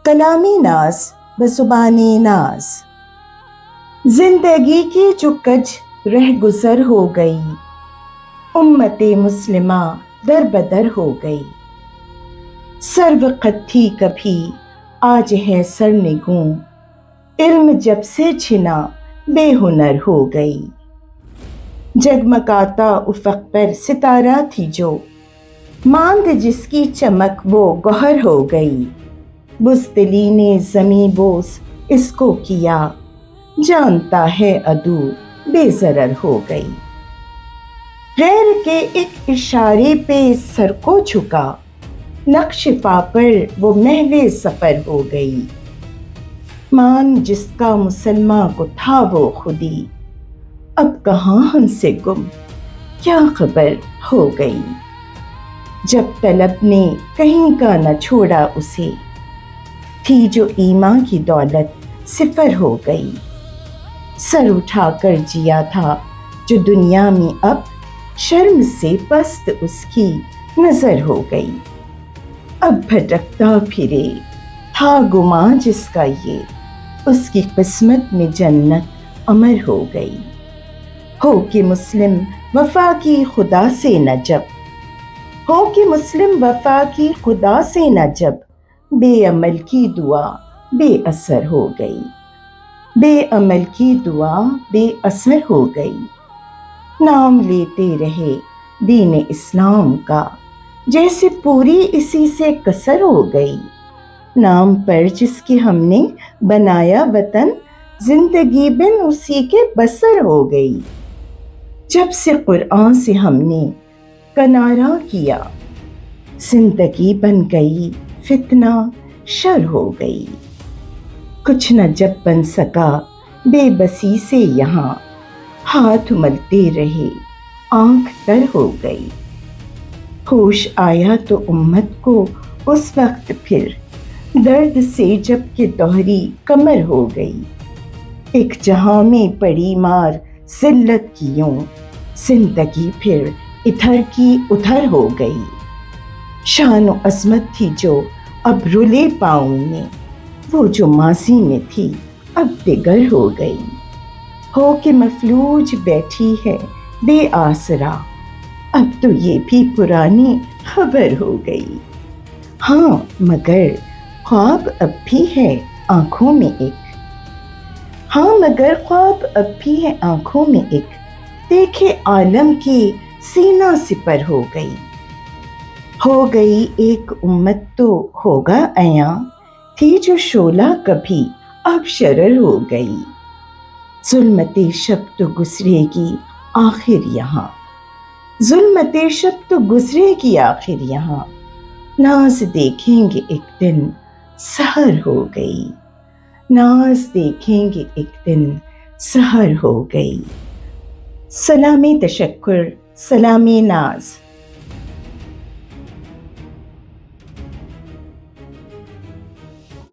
کلامی ناز بزبانی ناز، زندگی کی جو کج رہ گزر ہو گئی، امت مسلمہ در بدر ہو گئی۔ سرو خط تھی کبھی آج ہے سرنگوں، علم جب سے چھنا بے ہنر ہو گئی۔ جگمگاتا افق پر ستارہ تھی جو، ماند جس کی چمک وہ گوہر ہو گئی۔ بزدلی نے زمیں بوس اس کو کیا، جانتا ہے عدو بے ضرر ہو گئی۔ غیر کے ایک اشارے پہ سر کو جھکا، نقش پا پر وہ محو سفر ہو گئی۔ مان جس کا مسلماں کو تھا وہ خودی، اب کہاں ہم سے گم کیا خبر ہو گئی۔ جب طلب نے کہیں کا نہ چھوڑا اسے، تھی جو ایمان کی دولت صفر ہو گئی۔ سر اٹھا کر جیا تھا جو دنیا میں، اب شرم سے پست اس کی نظر ہو گئی۔ اب بھٹکتا پھرے تھا گماں جس کا یہ، اس کی قسمت میں جنت امر ہو گئی۔ ہو کہ مسلم وفا کی خدا سے نہ جب، ہو کہ مسلم وفا کی خدا سے نہ جب، بے عمل کی دعا بے اثر ہو گئی۔ بے عمل کی دعا بے اثر ہو گئی۔ نام لیتے رہے دین اسلام کا، جیسے پوری اسی سے کسر ہو گئی۔ نام پر جس کے ہم نے بنایا وطن، زندگی بن اسی کے بسر ہو گئی۔ جب سے قرآن سے ہم نے کنارہ کیا، زندگی بن گئی فتنہ شر ہو گئی۔ کچھ نہ جب بن سکا بے بسی سے یہاں، ہاتھ ملتے رہے آنکھ تر ہو گئی۔ ہوش آیا تو امت کو اس وقت پھر، درد سے جب کہ دوہری کمر ہو گئی۔ ایک جہاں میں پڑی مار ذلت کی یوں، زندگی پھر ادھر کی ادھر ہو گئی۔ شان و عظمت تھی جو اب رلے پاؤں میں، وہ جو ماضی میں تھی اب دیگر ہو گئی۔ ہو کہ مفلوج بیٹھی ہے بے آسرا، اب تو یہ بھی پرانی خبر ہو گئی۔ ہاں مگر خواب اب بھی ہے آنکھوں میں ایک، ہاں مگر خواب اب بھی ہے آنکھوں میں ایک، دیکھے عالم کی سینہ سپر ہو گئی۔ ہو گئی ایک امت تو ہوگا عیاں، تھی جو شعلہ کبھی اب شرر ہو گئی۔ ظلمت شب تو گزرے گی آخر یہاں، ظلمت شب تو گزرے گی آخر یہاں، ناز دیکھیں گے ایک دن سحر ہو گئی، ناز دیکھیں گے ایک دن سحر ہو گئی۔ سلام تشکر، سلام ناز۔